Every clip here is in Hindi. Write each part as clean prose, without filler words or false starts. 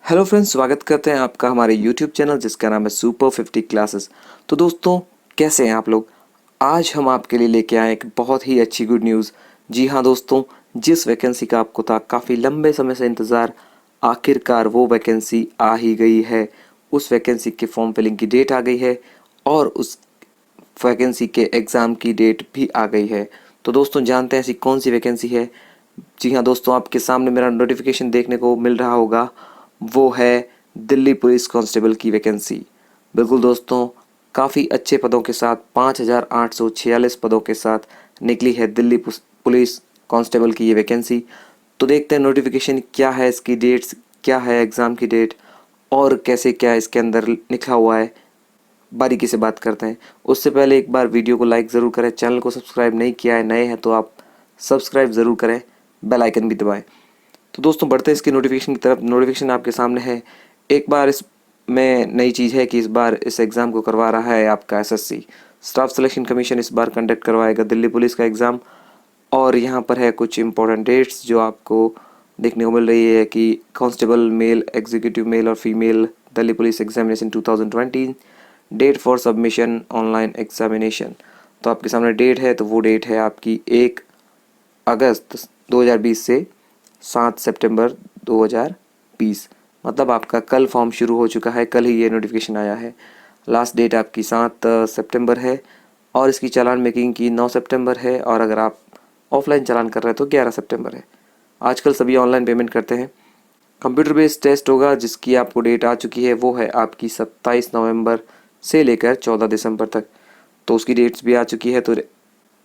हेलो फ्रेंड्स, स्वागत करते हैं आपका हमारे यूट्यूब चैनल जिसका नाम है सुपर 50 क्लासेस। तो दोस्तों, कैसे हैं आप लोग। आज हम आपके लिए लेके आए एक बहुत ही अच्छी गुड न्यूज़। जी हाँ दोस्तों, जिस वैकेंसी का आपको था काफ़ी लंबे समय से इंतज़ार, आखिरकार वो वैकेंसी आ ही गई है। उस वैकेंसी के फॉर्म फिलिंग की डेट आ गई है और उस वैकेंसी के एग्ज़ाम की डेट भी आ गई है। तो दोस्तों, जानते हैं ऐसी कौन सी वैकेंसी है। जी हाँ दोस्तों, आपके सामने मेरा नोटिफिकेशन देखने को मिल रहा होगा। वो है दिल्ली पुलिस कांस्टेबल की वैकेंसी। बिल्कुल दोस्तों, काफ़ी अच्छे पदों के साथ 5,846 पदों के साथ निकली है दिल्ली पुलिस कांस्टेबल की ये वैकेंसी। तो देखते हैं नोटिफिकेशन क्या है, इसकी डेट्स क्या है, एग्ज़ाम की डेट और कैसे क्या इसके अंदर लिखा हुआ है, बारीकी से बात करते हैं। उससे पहले एक बार वीडियो को लाइक ज़रूर करें, चैनल को सब्सक्राइब नहीं किया है, नए हैं तो आप सब्सक्राइब ज़रूर करें, बेल आइकन भी दबाएं। तो दोस्तों, बढ़ते हैं इसकी नोटिफिकेशन की तरफ। नोटिफिकेशन आपके सामने है। एक बार इसमें नई चीज़ है कि इस बार इस एग्ज़ाम को करवा रहा है आपका एसएससी स्टाफ सिलेक्शन कमीशन। इस बार कंडक्ट करवाएगा दिल्ली पुलिस का एग्ज़ाम। और यहाँ पर है कुछ इंपॉर्टेंट डेट्स जो आपको देखने को मिल रही है कि कांस्टेबल मेल, एग्जीक्यूटिव मेल और female Delhi police examination 2020, date for submission online examination. तो आपके सामने डेट है, तो वो डेट है आपकी 1 अगस्त 2020 से 7 सितंबर 2020। मतलब आपका कल फॉर्म शुरू हो चुका है, कल ही ये नोटिफिकेशन आया है। लास्ट डेट आपकी 7 सितंबर है और इसकी चालान मेकिंग की 9 सितंबर है। और अगर आप ऑफलाइन चालान कर रहे हैं तो 11 सितंबर है। आजकल सभी ऑनलाइन पेमेंट करते हैं। कंप्यूटर बेस्ड टेस्ट होगा जिसकी आपको डेट आ चुकी है, वो है आपकी 27 नवंबर से लेकर 14 दिसंबर तक। तो उसकी डेट्स भी आ चुकी है, तो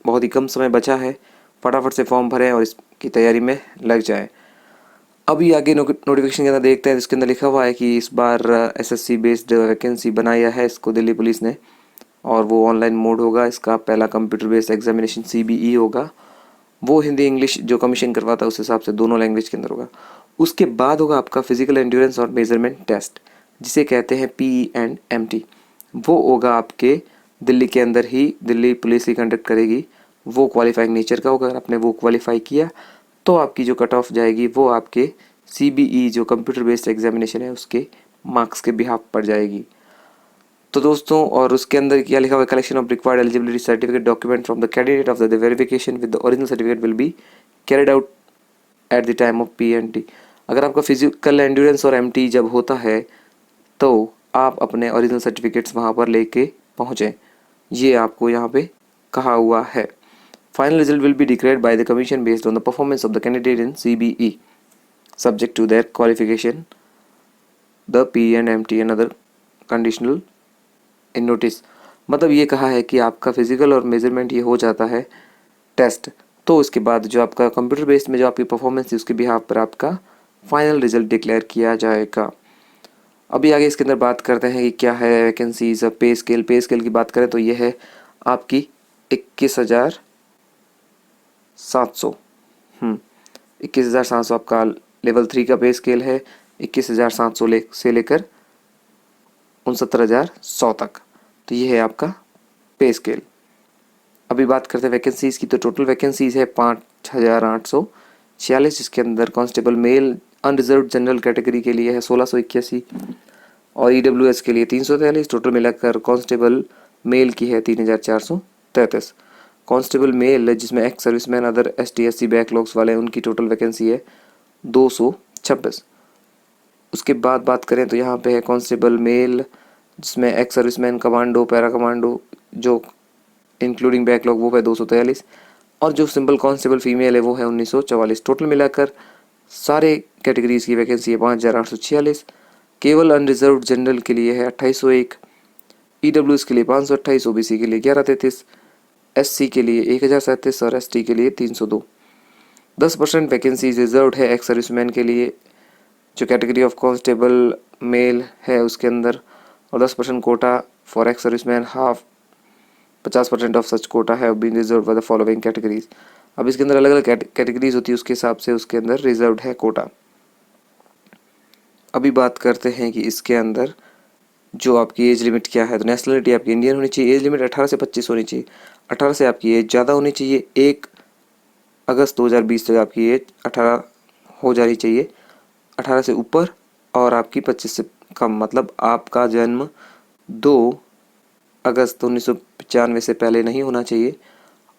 बहुत ही कम समय बचा है। फटाफट से फॉर्म भरें और इसकी तैयारी में लग जाएं। अभी आगे नोटिफिकेशन के अंदर देखते हैं, इसके अंदर लिखा हुआ है कि इस बार एसएससी बेस्ड वैकेंसी बनाया है इसको दिल्ली पुलिस ने, और वो ऑनलाइन मोड होगा। इसका पहला कंप्यूटर बेस्ड एग्जामिनेशन सीबीई होगा। वो हिंदी इंग्लिश जो कमीशन करवाता है उस हिसाब से दोनों लैंग्वेज के अंदर होगा। उसके बाद होगा आपका फिजिकल एंड्योरेंस और मेजरमेंट टेस्ट, जिसे कहते हैं PE&MT। वो होगा आपके दिल्ली के अंदर ही, दिल्ली पुलिस ही कंडक्ट करेगी। वो क्वालिफाइंग नेचर का होगा। अगर आपने वो क्वालिफाई किया तो आपकी जो कट ऑफ जाएगी वो आपके CBE जो कंप्यूटर बेस्ड एग्जामिनेशन है उसके मार्क्स के बिहाफ पर जाएगी। तो दोस्तों, और उसके अंदर क्या लिखा हुआ है, collection of required eligibility certificate document from the candidate of the verification with the original certificate will be carried out at the time of PNT। अगर आपका फिजिकल एंड्योरेंस और MT जब होता है तो आप अपने ओरिजिनल सर्टिफिकेट्स वहाँ पर लेके पहुँचें, ये आपको यहाँ पे कहा हुआ है। Final result will be declared by the commission based on the performance of the candidate in CBE subject to their qualification the PE&MT and other conditional in notice. मतलब ये कहा है कि आपका फिजिकल और मेजरमेंट ये हो जाता है टेस्ट, तो उसके बाद जो आपका कंप्यूटर बेस्ड में जो आपकी परफॉर्मेंस थी उसके बिहाफ पर आपका फाइनल रिजल्ट डिक्लेयर किया जाएगा। अभी आगे इसके अंदर बात करते हैं कि क्या है वैकेंसीज। पे स्केल की बात करें तो ये है आपकी 21,700। 21,700 आपका लेवल 3 का पे स्केल है। 21,700 से लेकर 69,100 तक। तो ये है आपका पे स्केल। अभी बात करते हैं वैकेंसीज़ की, तो टोटल वैकेंसीज़ है 5,846, जिसके अंदर constable male unreserved general category के लिए है 1,681 और EWS के लिए 343। टोटल मिलाकर कांस्टेबल मेल की है 3,433। कांस्टेबल मेल जिसमें ex serviceman, other ST SC backlogs वाले, उनकी टोटल वैकेंसी है 226। उसके बाद बात करें तो यहाँ पे है कांस्टेबल मेल जिसमें ex serviceman, commando, para commando जो इंक्लूडिंग बैकलॉग वो है 243। और जो सिंपल कांस्टेबल फीमेल है वो है 1,944। टोटल मिलाकर सारे कैटेगरीज की वैकेंसी है 5,846। केवल अनरिजर्व जनरल के लिए है 2,801, EWS के लिए 528, OBC के लिए 1,133, SC के लिए 1,037 और ST के लिए 302। 10% वैकेंसीज रिजर्व है एक्स सर्विसमैन के लिए जो कैटेगरी ऑफ कांस्टेबल मेल है उसके अंदर, और 10% quota for ex serviceman, half 50% of such quota है being reserved for the following categories. अब इसके अंदर अलग अलग कैटेगरीज होती है, उसके हिसाब से उसके अंदर रिजर्व है कोटा। अभी बात करते हैं कि इसके अंदर जो आपकी एज लिमिट क्या है। तो नेशनलिटी आपकी इंडियन होनी चाहिए। एज लिमिट 18 से 25 होनी चाहिए। 18 से आपकी एज ज़्यादा होनी चाहिए। 1 अगस्त 2020 तक आपकी एज 18 हो जानी चाहिए। 18 से ऊपर और आपकी 25 से कम, मतलब आपका जन्म 2 अगस्त 1995 से पहले नहीं होना चाहिए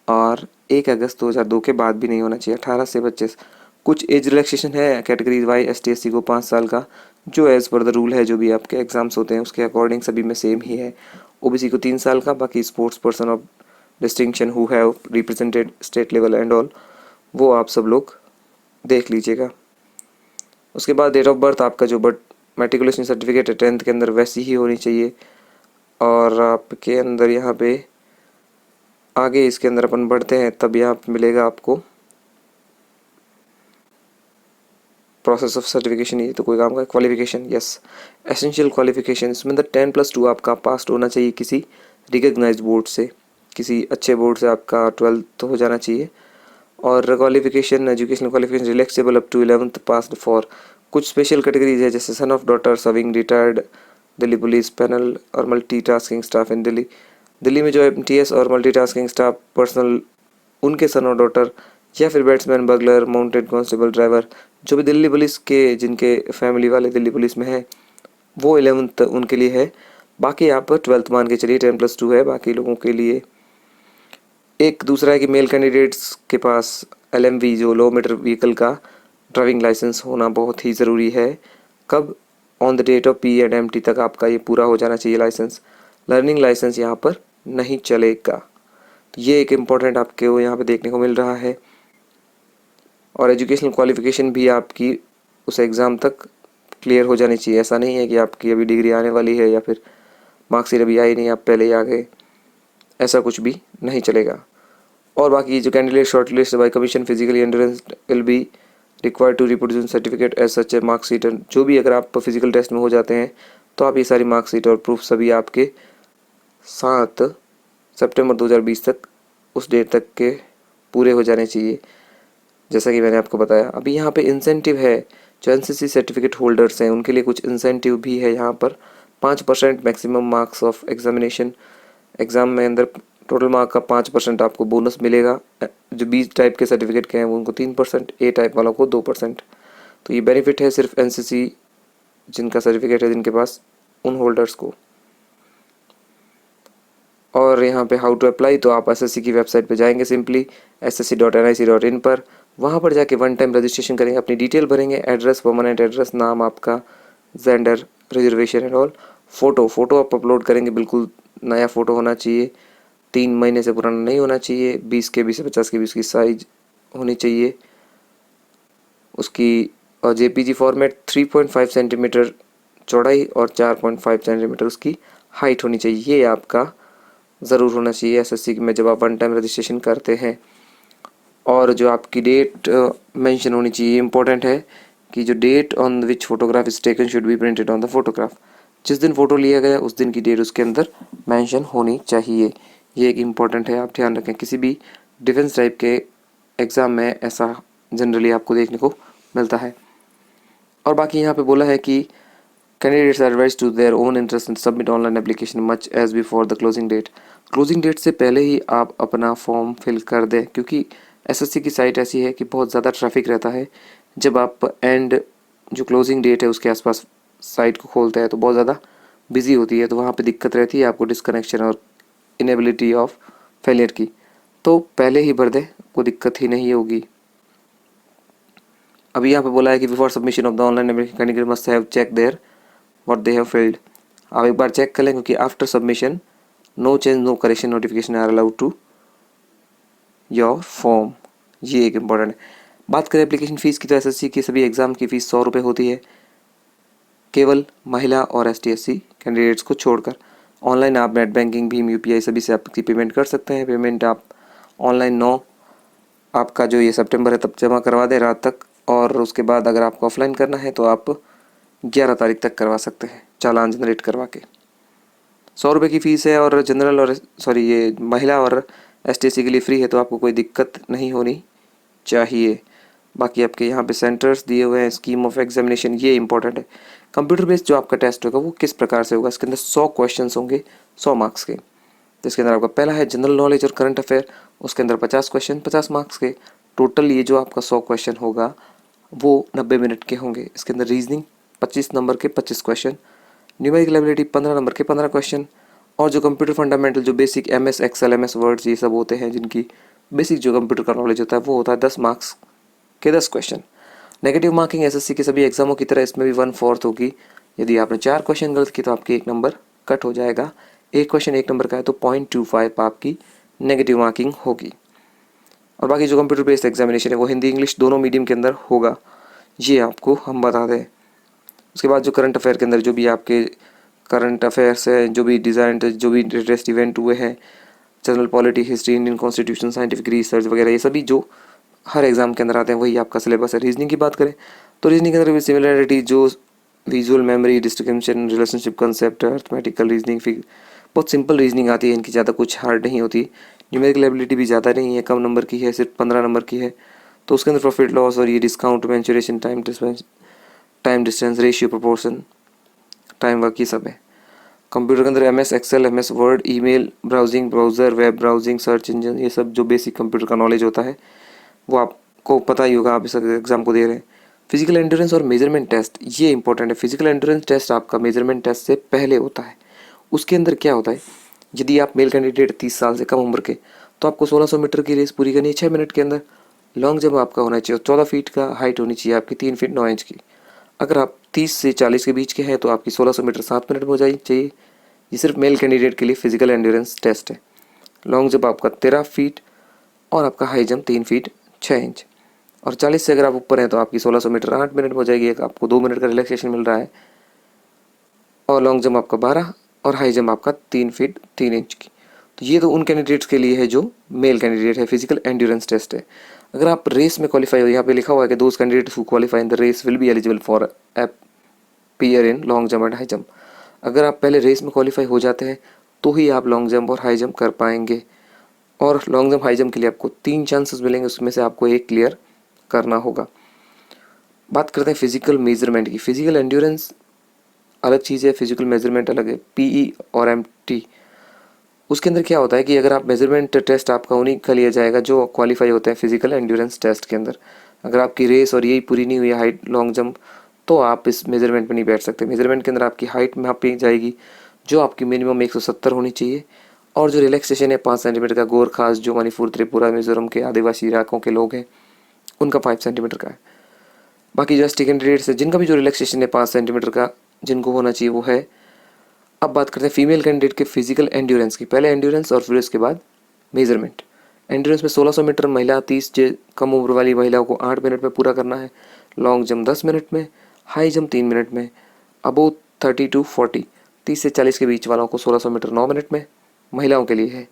और 1 अगस्त 2002 के बाद भी नहीं होना चाहिए। 18 से 25। कुछ एज रिलैक्सेशन है कैटेगरीज वाई ST SC को 5 साल का, जो एज़ पर द रूल है, जो भी आपके एग्ज़ाम्स होते हैं उसके अकॉर्डिंग सभी में सेम ही है। OBC को 3 साल का, बाकी sports person of distinction who have represented state level and all, वो आप सब लोग देख लीजिएगा। उसके बाद डेट ऑफ बर्थ आपका जो बर्थ मेट्रिकुलेशन सर्टिफिकेट है 10th के अंदर वैसी ही होनी चाहिए। और आपके अंदर यहाँ पे आगे इसके अंदर अपन बढ़ते हैं तब यहाँ पे मिलेगा आपको प्रोसेस ऑफ सर्टिफिकेशन। ये तो कोई काम का क्वालिफिकेशन, यस एसेंशियल क्वालिफिकेशन, इसमें 10+2 आपका पास होना चाहिए किसी रिकग्नाइज्ड बोर्ड से, किसी अच्छे बोर्ड से आपका 12th तो हो जाना चाहिए। और qualification educational qualification relaxable up to 11th pass for कुछ स्पेशल कैटेगरीज है जैसे son of daughter serving retired Delhi police panel और multitasking staff in Delhi. Delhi में जो MTS और मल्टीटास्किंग स्टाफ पर्सनल, उनके सन और डॉटर, या फिर batsman, bugler, mounted constable, driver, जो भी दिल्ली पुलिस के जिनके फैमिली वाले दिल्ली पुलिस में है वो 11th उनके लिए है। बाकी आप 12th मान के चलिए, 10+2 है बाकी लोगों के लिए। एक दूसरा है कि मेल कैंडिडेट्स के पास LMV जो लो मीटर व्हीकल का ड्राइविंग लाइसेंस होना बहुत ही ज़रूरी है। कब? On the date of P&MT तक आपका ये पूरा हो जाना चाहिए लाइसेंस। लर्निंग लाइसेंस यहाँ पर नहीं चलेगा। तो ये एक इम्पॉर्टेंट आपके यहाँ पे देखने को मिल रहा है। और एजुकेशनल क्वालिफिकेशन भी आपकी उस एग्ज़ाम तक क्लियर हो जानी चाहिए। ऐसा नहीं है कि आपकी अभी डिग्री आने वाली है या फिर मार्क्सिट अभी आई नहीं, आप पहले ही आ गए, ऐसा कुछ भी नहीं चलेगा। और बाकी जो candidate shortlist by commission physically endurance will be required to represent certificate as such a marksheet, जो भी अगर आप फिजिकल टेस्ट में हो जाते हैं तो आप ये सारी मार्कशीट और प्रूफ सभी आपके 7 सितंबर 2020 तक, उस डेट तक के पूरे हो जाने चाहिए, जैसा कि मैंने आपको बताया। अभी यहाँ पे इंसेंटिव है, जो NCC सर्टिफिकेट होल्डर्स हैं उनके लिए कुछ इंसेंटिव भी है यहाँ पर। 5% maximum marks of examination, exam में अंदर टोटल मार्क का 5% आपको बोनस मिलेगा। जो B टाइप के सर्टिफिकेट के हैं उनको 3%, A टाइप वालों को 2%। तो ये बेनिफिट है सिर्फ NCC जिनका सर्टिफिकेट है जिनके पास, उन होल्डर्स को। और यहाँ पे हाउ टू अप्लाई, तो आप SSC की वेबसाइट पे जाएंगे सिंपली ssc.nic.in पर, वहाँ पर जाके 1 टाइम रजिस्ट्रेशन करेंगे, अपनी डिटेल भरेंगे, एड्रेस, परमानेंट एड्रेस, नाम आपका, gender, reservation and all. Photo आप अपलोड करेंगे, बिल्कुल नया फ़ोटो होना चाहिए, 3 महीने से पुराना नहीं होना चाहिए, 20 KB से 50 KB उसकी साइज होनी चाहिए उसकी। और JPG फॉर्मेट 3.5 सेंटीमीटर चौड़ाई और 4.5 सेंटीमीटर उसकी हाइट होनी चाहिए। ये आपका ज़रूर होना चाहिए SSC में जब आप 1 टाइम रजिस्ट्रेशन करते हैं। और जो आपकी डेट मेंशन होनी चाहिए, इंपॉर्टेंट है कि जो date on which photograph is taken should be printed on the photograph. जिस दिन फ़ोटो लिया गया उस दिन की डेट उसके अंदर मेंशन होनी चाहिए। ये एक इम्पॉर्टेंट है, आप ध्यान रखें। किसी भी डिफेंस टाइप के एग्ज़ाम में ऐसा जनरली आपको देखने को मिलता है। और बाकी यहाँ पे बोला है कि candidates are advised to their own interest and submit online application much as before the closing date. Closing date से पहले ही आप अपना फॉर्म फिल कर दें, क्योंकि SSC की साइट ऐसी है कि बहुत ज़्यादा ट्रैफिक रहता है। जब आप एंड जो क्लोजिंग डेट है उसके आसपास साइट को खोलते हैं तो बहुत ज़्यादा बिजी होती है, तो वहाँ पे दिक्कत रहती है आपको, डिस्कनेक्शन और इनेबिलिटी ऑफ फेलियर की। तो पहले ही भर दें, कोई दिक्कत ही नहीं होगी। अभी यहाँ पे बोला है कि before submission of the online application candidate must have check their what they have filled. आप एक बार चेक कर लें, क्योंकि after submission no change no correction notification are allowed to your form. ये एक इम्पॉर्टेंट है। बात करें एप्लीकेशन फ़ीस की, तो SSC की सभी एग्ज़ाम की फ़ीस 100 रुपये होती है, केवल महिला और ST SC कैंडिडेट्स को छोड़कर। ऑनलाइन आप नेट बैंकिंग, भीम, UPI सभी से आपकी पेमेंट कर सकते हैं। पेमेंट आप ऑनलाइन 9 आपका जो ये सितंबर है तब जमा करवा दें रात तक, और उसके बाद अगर आपको ऑफलाइन करना है तो आप 11 तारीख तक करवा सकते हैं चालान जनरेट करवा के। 100 रुपये की फ़ीस है, और जनरल और ये महिला और ST SC के लिए फ्री है, तो आपको कोई दिक्कत नहीं होनी चाहिए। बाकी आपके यहाँ पे सेंटर्स दिए हुए हैं, स्कीम ऑफ एग्जामिनेशन, ये इंपॉर्टेंट है। कंप्यूटर बेस्ड जो आपका टेस्ट होगा वो किस प्रकार से होगा, इसके अंदर 100 क्वेश्चंस होंगे 100 मार्क्स के। तो इसके अंदर आपका पहला है जनरल नॉलेज और करंट अफेयर, उसके अंदर 50 क्वेश्चन 50 मार्क्स के। टोटल ये जो आपका 100 क्वेश्चन होगा वो 90 मिनट के होंगे। इसके अंदर रीजनिंग 25 नंबर के 25 क्वेश्चन, न्यूमेरिकल एबिलिटी 15 नंबर के 15 क्वेश्चन, और जो कंप्यूटर फंडामेंटल जो basic MS excel MS words ये सब होते हैं जिनकी बेसिक जो कंप्यूटर का नॉलेज होता है वो होता है 10 मार्क्स के 10 क्वेश्चन। नेगेटिव मार्किंग SSC के सभी एग्जामों की तरह इसमें भी 1/4 होगी। यदि आपने 4 क्वेश्चन गलत किए तो आपके 1 नंबर कट हो जाएगा। एक क्वेश्चन 1 नंबर का है तो 0.25 आपकी नेगेटिव मार्किंग होगी। और बाकी जो कंप्यूटर बेस्ड एग्जामिनेशन है वो हिंदी इंग्लिश दोनों मीडियम के अंदर होगा, ये आपको हम बता दें। उसके बाद जो करंट अफेयर के अंदर जो भी आपके करंट अफेयर्स है, जो भी डिज़ाइन जो भी लेटेस्ट इवेंट हुए हैं, general polity, history, Indian constitution, scientific research वगैरह, ये सभी जो हर एग्जाम के अंदर आते हैं वही आपका सिलेबस है। रीजनिंग की बात करें तो रीजनिंग के अंदर भी सिमिलरिटी जो visual memory, distribution, relationship concept, arithmetical reasoning, बहुत सिंपल रीजनिंग आती है, इनकी ज़्यादा कुछ हार्ड नहीं होती। न्यूमेरिकल एबिलिटी भी ज़्यादा नहीं है, कम नंबर की है, सिर्फ 15 नंबर की है। तो उसके अंदर प्रॉफिट लॉस और ये discount, mensuration, time distance, ratio, proportion, time work, ये सब है। कंप्यूटर के अंदर MS excel, MS word, email, browsing, browser, web browsing, search engine, ये सब जो बेसिक कंप्यूटर का नॉलेज होता है वो आपको पता ही होगा, आप इस एग्ज़ाम को दे रहे हैं। फिजिकल एंड्योरेंस और मेजरमेंट टेस्ट ये इंपॉर्टेंट है। फिजिकल एंड्योरेंस टेस्ट आपका मेजरमेंट टेस्ट से पहले होता है। उसके अंदर क्या होता है, यदि आप मेल कैंडिडेट 30 साल से कम उम्र के तो आपको 1600 मीटर की रेस पूरी करनी है 6 मिनट के अंदर। लॉन्ग जंप आपका होना चाहिए 14 फीट का, हाइट होनी चाहिए आपकी 3 फीट 9 इंच की। अगर आप 30 से 40 के बीच के हैं तो आपकी 1600 मीटर 7 मिनट में हो जानी चाहिए। ये सिर्फ मेल कैंडिडेट के लिए फिजिकल एंड्योरेंस टेस्ट है। लॉन्ग जंप आपका 13 फीट और आपका हाई जंप 3 फीट 6 इंच। और 40 से अगर आप ऊपर हैं तो आपकी 1600 मीटर 8 मिनट में हो जाएगी, आपको 2 मिनट का रिलैक्सेशन मिल रहा है। और लॉन्ग जंप आपका 12 और हाई जंप आपका 3 फीट 3 इंच की। तो ये तो उन कैंडिडेट्स के लिए है जो मेल कैंडिडेट है, फिजिकल एंड्योरेंस टेस्ट है। अगर आप रेस में क्वालिफाई हो, यहाँ पे लिखा हुआ है कि those candidates who qualify in the race will be eligible for appear in long jump and high jump. अगर आप पहले रेस में क्वालिफाई हो जाते हैं तो ही आप लॉन्ग जंप और हाई जंप कर पाएंगे। और लॉन्ग जंप हाई जंप के लिए आपको 3 चांसेस मिलेंगे, उसमें से आपको एक क्लियर करना होगा। बात करते हैं फिजिकल मेजरमेंट की। फिजिकल एंड्योरेंस अलग चीज़ है, फिजिकल मेजरमेंट अलग है। PE और MT उसके अंदर क्या होता है कि अगर आप मेजरमेंट टेस्ट आपका उन्हीं का लिया जाएगा जो क्वालिफाई होते हैं फिजिकल एंड्योरेंस टेस्ट के अंदर। अगर आपकी रेस और यही पूरी नहीं हुई है, हाइट लॉन्ग जंप, तो आप इस मेजरमेंट में नहीं बैठ सकते। मेजरमेंट के अंदर आपकी हाइट मापी जाएगी जो आपकी मिनिमम 170 होनी चाहिए, और जो रिलैक्सेशन है 5 सेंटीमीटर का। गोरखास जो मणिपुर, त्रिपुरा, मिजोरम के आदिवासी इलाकों के लोग हैं उनका 5 सेंटीमीटर का है। बाकी जो एसटी कैंडिडेट्स है जिनका भी जो रिलैक्सेशन है 5 सेंटीमीटर का जिनको होना चाहिए वो है। अब बात करते हैं फीमेल कैंडिडेट के फिजिकल एंड्योरेंस की। पहले एंड्योरेंस और फिर उसके बाद मेजरमेंट। एंड्योरेंस में 1600 मीटर महिला 30 से कम उम्र वाली महिलाओं को 8 मिनट में पूरा करना है। लॉन्ग जंप 10 मिनट में, हाई जंप 3 मिनट में। अबो 30 to 40 30 से 40 के बीच वालों को 1600 मीटर 9 मिनट में महिलाओं के लिए है।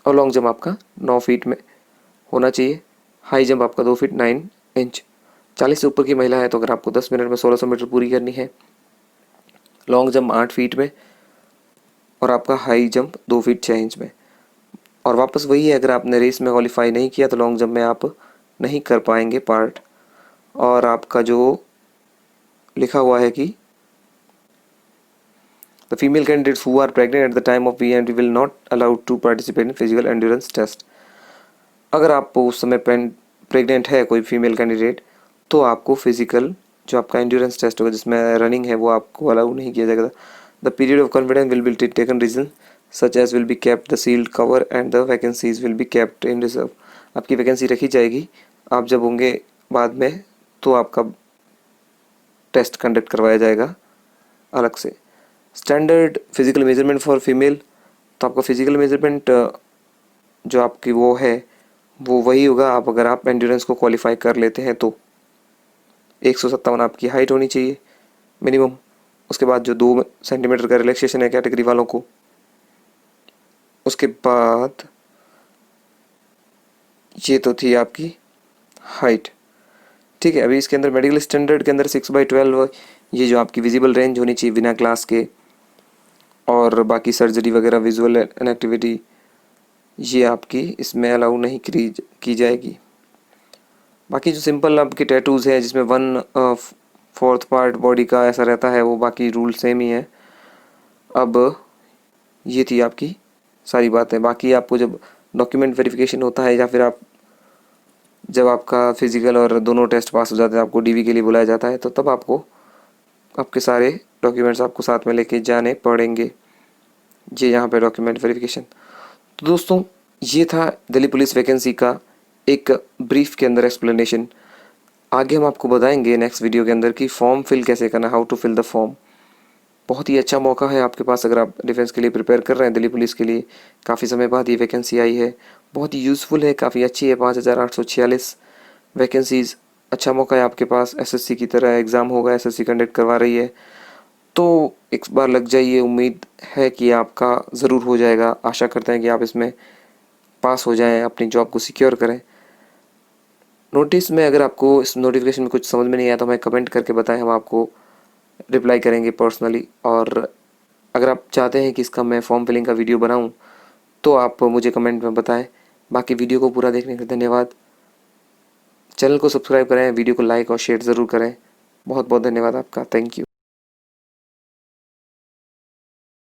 और लॉन्ग जंप आपका 9 फीट में होना चाहिए। हाई जंप आपका 2 फीट 9 इंच। 40 से ऊपर की महिला है तो अगर आपको 10 मिनट में 1600 मीटर पूरी करनी है, लॉन्ग जंप 8 फीट में और आपका हाई जंप 2 फीट 6 इंच में। और वापस वही है, अगर आपने रेस में क्वालिफाई नहीं किया तो लॉन्ग जंप में आप नहीं कर पाएंगे पार्ट। और आपका जो लिखा हुआ है कि the female candidates who are pregnant at the time of VMT will not allowed to participate in physical endurance test. अगर आप उस समय प्रेग्नेंट है कोई फीमेल कैंडिडेट तो आपको फिजिकल जो आपका एंड्योरेंस टेस्ट होगा जिसमें रनिंग है वो आपको अलाउ नहीं किया जाएगा। The period of confidence will be taken reason such as will be kept the sealed cover and the vacancies will be kept in reserve. आपकी वैकेंसी रखी जाएगी, आप जब होंगे बाद में तो आपका टेस्ट कंडक्ट करवाया जाएगा अलग से। Standard physical measurement for female, तो आपका फिजिकल मेजरमेंट जो आपकी वो है वो वही होगा। आप अगर आप एंड्योरेंस को क्वालिफाई कर लेते हैं तो 157 आपकी हाइट होनी चाहिए मिनिमम। उसके बाद जो 2 सेंटीमीटर का रिलैक्सेशन है कैटेगरी वालों को। उसके बाद ये तो थी आपकी हाइट, ठीक है। अभी इसके अंदर मेडिकल स्टैंडर्ड के अंदर 6/12 ये जो आपकी विजिबल रेंज होनी चाहिए बिना ग्लास के। और बाकी सर्जरी वगैरह विजुअल एक्टिविटी ये आपकी इसमें अलाउ नहीं की जाएगी। बाकी जो सिंपल आपके टैटूज़ हैं जिसमें 1/4 पार्ट बॉडी का ऐसा रहता है वो बाकी रूल सेम ही है। अब ये थी आपकी सारी बातें। बाकी आपको जब डॉक्यूमेंट वेरिफिकेशन होता है या फिर आप जब आपका फिजिकल और दोनों टेस्ट पास हो जाते हैं आपको DV के लिए बुलाया जाता है तो तब आपको आपके सारे डॉक्यूमेंट्स आपको साथ में लेके जाने पड़ेंगे। जी यहाँ पे डॉक्यूमेंट वेरिफिकेशन। तो दोस्तों ये था दिल्ली पुलिस वैकेंसी का एक ब्रीफ के अंदर एक्सप्लेनेशन। आगे हम आपको बताएंगे नेक्स्ट वीडियो के अंदर कि फॉर्म फिल कैसे करना, how to fill the form. बहुत ही अच्छा मौका है आपके पास अगर आप डिफेंस के लिए प्रिपेयर कर रहे हैं, दिल्ली पुलिस के लिए काफ़ी समय बाद ये वैकेंसी आई है। बहुत ही यूज़फुल है, काफ़ी अच्छी है। 5846 वैकेंसीज़, अच्छा मौका है आपके पास। एसएससी की तरह एग्ज़ाम होगा, एसएससी कंडक्ट करवा रही है, तो एक बार लग जाइए। उम्मीद है कि आपका ज़रूर हो जाएगा। आशा करते हैं कि आप इसमें पास हो जाएं, अपनी जॉब को सिक्योर करें। नोटिस में अगर आपको इस नोटिफिकेशन में कुछ समझ में नहीं आया तो हमें कमेंट करके बताएं, हम आपको रिप्लाई करेंगे पर्सनली। और अगर आप चाहते हैं कि इसका मैं फॉर्म फिलिंग का वीडियो बनाऊं तो आप मुझे कमेंट में बताएं। बाकी वीडियो को पूरा देखने के लिए धन्यवाद। चैनल को सब्सक्राइब करें, वीडियो को लाइक और शेयर ज़रूर करें। बहुत बहुत धन्यवाद आपका। Thank you.